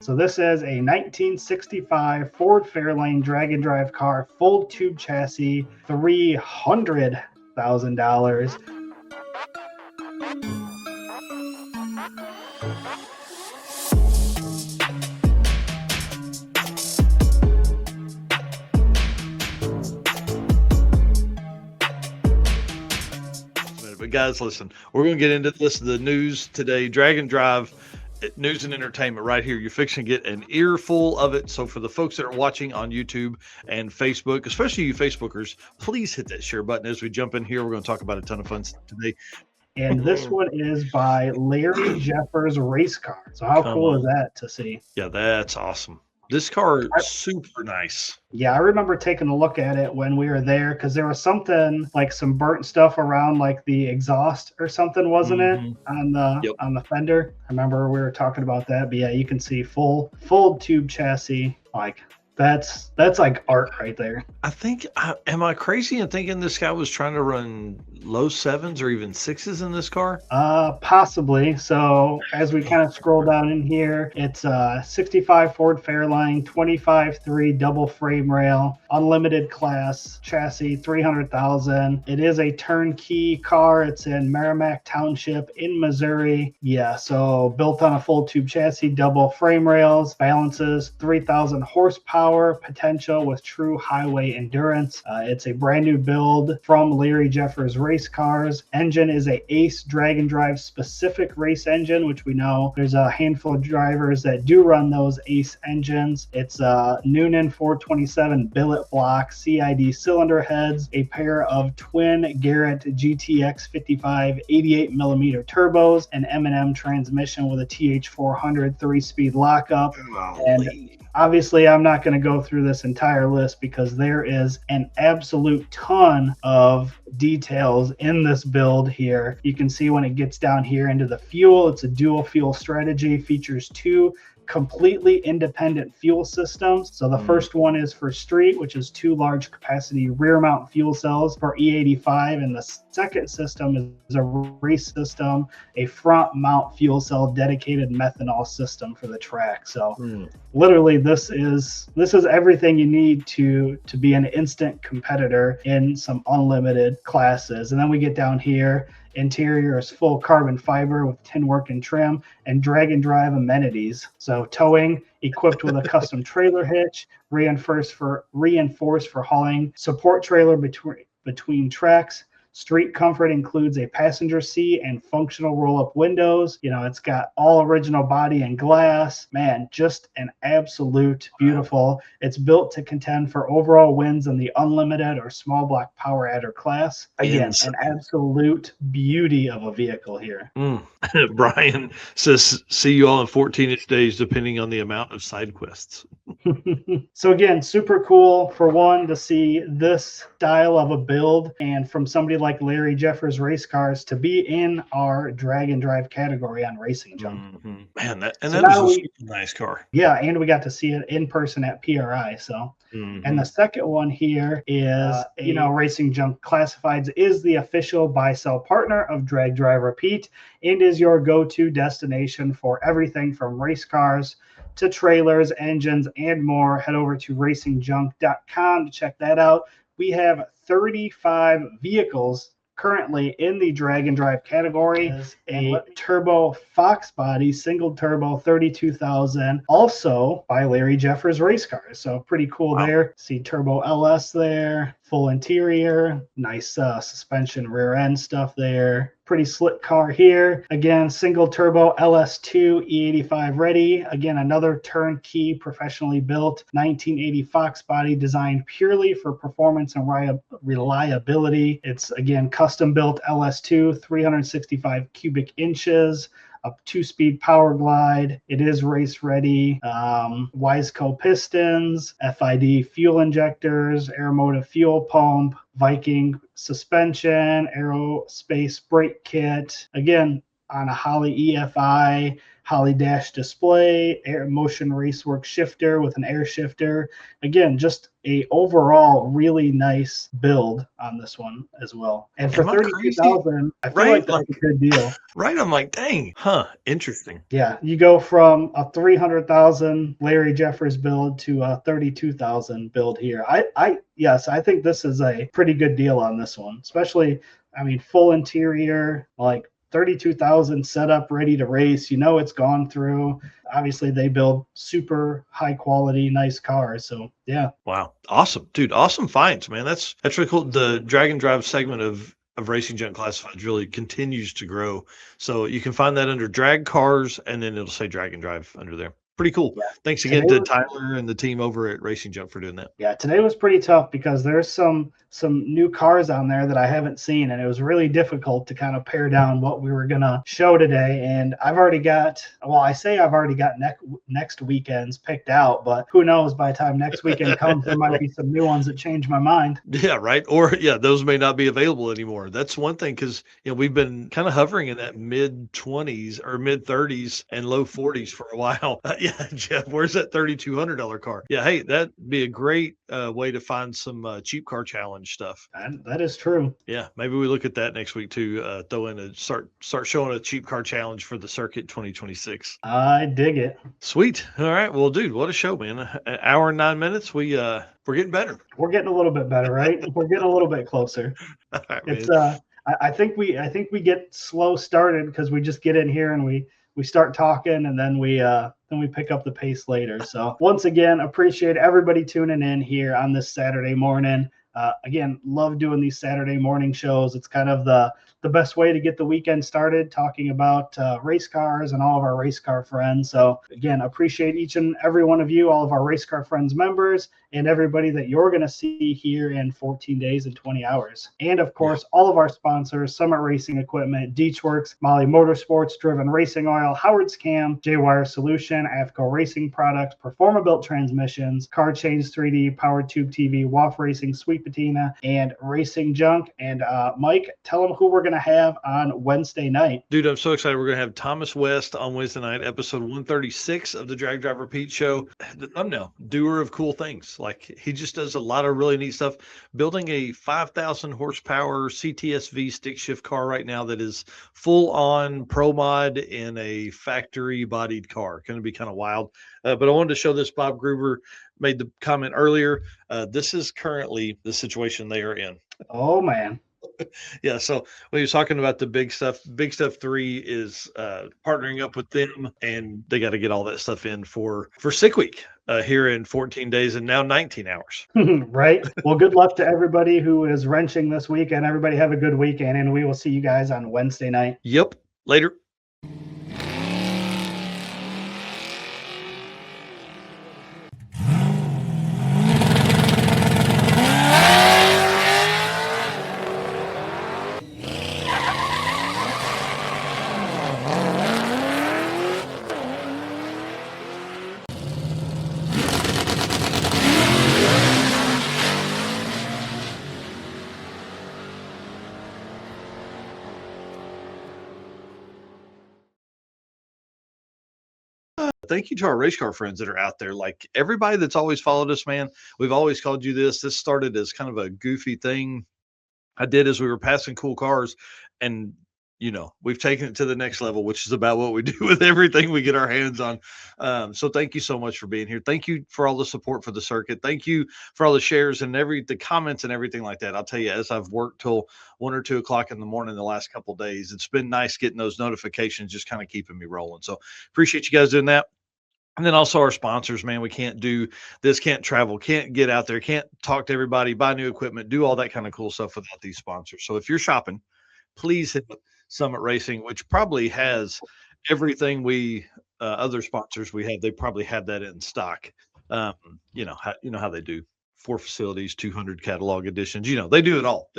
So this is a 1965 Ford Fairlane drag and drive car, full tube chassis, $300,000. But guys, listen, we're going to get into this, the news today, drag and drive, news and entertainment right here. You're fixing to get an earful of it. So for the folks that are watching on YouTube and Facebook, especially you Facebookers, please hit that share button as we jump in here. We're going to talk about a ton of fun today. And this one is by Larry Jeffers Race Car. So how cool is that to see? Yeah, that's awesome. This car is super nice. Yeah, I remember taking a look at it when we were there because there was something like some burnt stuff around like the exhaust or something, wasn't it, on the fender? I remember we were talking about that. But yeah, you can see full tube chassis. Like that's like art right there. I think, am I crazy in thinking this guy was trying to run low sevens or even sixes in this car? Possibly. So as we kind of scroll down in here, it's a 65 Ford Fairlane, 25.3 double frame rail, unlimited class chassis, 300,000. It is a turnkey car. It's in Merrimack Township in Missouri. Yeah, so built on a full tube chassis, double frame rails, balances 3,000 horsepower potential with true highway endurance. It's a brand new build from Larry Jeffers Race Cars. Engine is a Ace drag and drive specific race engine, which we know there's a handful of drivers that do run those Ace engines. It's a Noonan 427 billet block, CID cylinder heads, a pair of twin Garrett GTX 55 88mm turbos, an M&M transmission with a TH400 3-speed lockup. And obviously, I'm not going to go through this entire list because there is an absolute ton of details in this build here. You can see when it gets down here into the fuel, it's a dual fuel strategy, features two completely independent fuel systems. So the first one is for street, which is two large capacity rear mount fuel cells for E85, and the second system is a race system, a front mount fuel cell dedicated methanol system for the track. So literally this is everything you need to be an instant competitor in some unlimited classes. And then we get down here. Interior is full carbon fiber with tin work and trim and drag and drive amenities. So towing equipped with a custom trailer hitch, reinforced for hauling, support trailer between tracks. Street comfort includes a passenger seat and functional roll-up windows. You know, it's got all original body and glass. Man, just an absolute beautiful. It's built to contend for overall wins in the unlimited or small block power adder class. Again, an absolute beauty of a vehicle here. Brian says, see you all in 14-ish days, depending on the amount of side quests. So again, super cool for one to see this style of a build, and from somebody like Larry Jeffers Race Cars to be in our drag and drive category on RacingJunk. Man, that was a super nice car. Yeah, and we got to see it in person at PRI. So, and the second one here is, RacingJunk Classifieds is the official buy-sell partner of Drag Drive Repeat and is your go-to destination for everything from race cars to trailers, engines, and more. Head over to racingjunk.com to check that out. We have 35 vehicles currently in the drag and drive category. A turbo Fox body, single turbo, 32,000, also by Larry Jeffers Race Cars. So pretty cool there. See turbo LS there, full interior, nice suspension rear end stuff there. Pretty slick car here. Again, single turbo LS2 E85 ready. Again, another turnkey professionally built 1980 Fox body designed purely for performance and reliability. It's again custom built LS2, 365 cubic inches, a 2-speed power glide. It is race ready. Wiseco pistons, FID fuel injectors, Aeromotive fuel pump, Viking suspension, aerospace brake kit. Again, on a Holley EFI, Holly dash display, air motion racework shifter with an air shifter. Again, just a overall really nice build on this one as well. And for Am I crazy? 32,000, I feel Right? like that's a good deal. Right. I'm like, dang, interesting. Yeah, you go from a 300,000 Larry Jeffers build to a 32,000 build here. Yes, I think this is a pretty good deal on this one, especially, I mean, full interior, like 32,000 set up, ready to race. You know, it's gone through. Obviously, they build super high quality, nice cars. So, yeah. Wow. Awesome, dude. Awesome finds, man. That's really cool. The drag and drive segment of Racing Junk Classifieds really continues to grow. So you can find that under drag cars, and then it'll say drag and drive under there. Pretty cool. Yeah. Thanks again to Tyler and the team over at Racing Junk for doing that. Yeah, today was pretty tough because there's some new cars on there that I haven't seen, and it was really difficult to kind of pare down what we were gonna show today. And I've already got, well, I say I've already got next weekends picked out, but who knows? By the time next weekend comes, there might be some new ones that change my mind. Yeah, right. Or those may not be available anymore. That's one thing, because we've been kind of hovering in that mid 20s or mid 30s and low 40s for a while. Yeah, Jeff, where's that $3,200 car? Yeah, hey, that'd be a great way to find some cheap car challenge stuff. That is true. Yeah, maybe we look at that next week too. Throw in a start showing a cheap car challenge for the circuit 2026. I dig it. Sweet. All right. Well, dude, what a show, man. An hour and 9 minutes. We're getting better. We're getting a little bit better, right? We're getting a little bit closer. All right, It's man. I think we get slow started because we just get in here and we start talking, and then we pick up the pace later. So once again, appreciate everybody tuning in here on this Saturday morning. Again, love doing these Saturday morning shows. It's kind of the best way to get the weekend started, talking about race cars and all of our race car friends. So again, appreciate each and every one of you, all of our Race Car Friends members, and everybody that you're going to see here in 14 days and 20 hours. And of course, all of our sponsors: Summit Racing Equipment, Deechworks, Molly Motorsports, Driven Racing Oil, Howard's Cam, J-Wire Solution, AFCO Racing Products, Performa-Built Transmissions, Car Change 3D, Power Tube TV, WAF Racing, Sweet Patina, and Racing Junk. And Mike, tell them who we're going to have on Wednesday night. Dude, I'm so excited. We're going to have Thomas West on Wednesday night, episode 136 of the Drag Drive Repeat show. The thumbnail, doer of cool things. Like, he just does a lot of really neat stuff. Building a 5,000 horsepower CTSV stick shift car right now that is full on pro mod in a factory bodied car. Going to be kind of wild. But I wanted to show this. Bob Gruber made the comment earlier. This is currently the situation they are in. Oh, man. Yeah, so when he was talking about the Big Stuff 3 is partnering up with them, and they got to get all that stuff in for Sick Week here in 14 days and now 19 hours. Right. Well, good luck to everybody who is wrenching this weekend. Everybody have a good weekend, and we will see you guys on Wednesday night. Yep. Later. Thank you to our race car friends that are out there. Like, everybody that's always followed us, man. We've always called you this. This started as kind of a goofy thing I did as we were passing cool cars, and we've taken it to the next level, which is about what we do with everything we get our hands on. So thank you so much for being here. Thank you for all the support for the circuit. Thank you for all the shares and the comments and everything like that. I'll tell you, as I've worked till 1 or 2 o'clock in the morning the last couple of days, it's been nice getting those notifications, just kind of keeping me rolling. So appreciate you guys doing that. And then also our sponsors, man. We can't do this, can't travel, can't get out there, can't talk to everybody, buy new equipment, do all that kind of cool stuff without these sponsors. So if you're shopping, please hit Summit Racing, which probably has everything other sponsors we have. They probably have that in stock. You know how they do 4 facilities, 200 catalog editions. They do it all.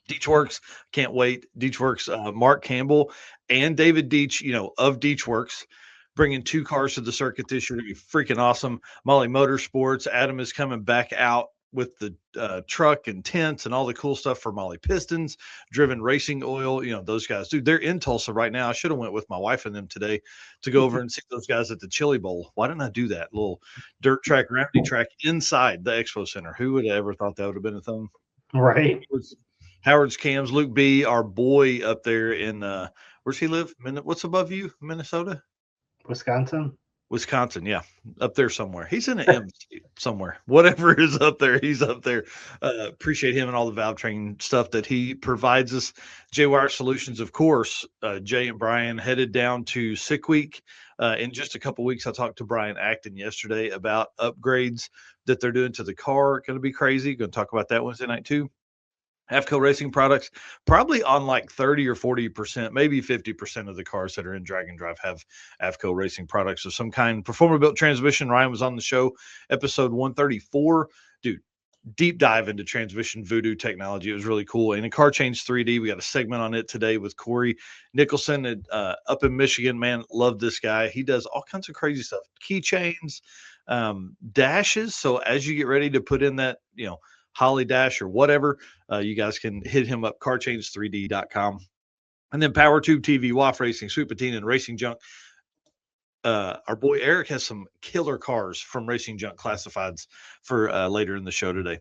Deechworks, can't wait. Deechworks, Mark Campbell and David Deech, of Deechworks, bringing 2 cars to the circuit this year to be freaking awesome. Molly Motorsports, Adam is coming back out with the truck and tents and all the cool stuff for Molly Pistons, Driven Racing Oil. You know, those guys, dude, they're in Tulsa right now. I should have went with my wife and them today to go over and see those guys at the Chili Bowl. Why didn't I do that? Little dirt track, gravity track inside the Expo Center. Who would have ever thought that would have been a thing? Right. Howard's Cams, Luke B, our boy up there in where's he live? What's above you? Minnesota? Wisconsin, yeah, up there somewhere. He's in an M somewhere. Whatever is up there, he's up there. Appreciate him and all the valve train stuff that he provides us. J-Wire Solutions, of course. Jay and Brian headed down to Sick Week in just a couple weeks. I talked to Brian Acton yesterday about upgrades that they're doing to the car. Going to be crazy. Going to talk about that Wednesday night too. AFCO Racing products, probably on like 30 or 40%, maybe 50% of the cars that are in Drag and Drive have AFCO Racing products of some kind. Performer built transmission. Ryan was on the show, episode 134. Dude, deep dive into transmission voodoo technology. It was really cool. And in Car Change 3D, we got a segment on it today with Corey Nicholson up in Michigan. Man, love this guy. He does all kinds of crazy stuff. Keychains, dashes. So as you get ready to put in that, Holly Dash or whatever, you guys can hit him up, carchange3d.com. And then Power Tube TV, WAF Racing, Sweet Patina, and RacingJunk. Our boy Eric has some killer cars from RacingJunk classifieds for later in the show today.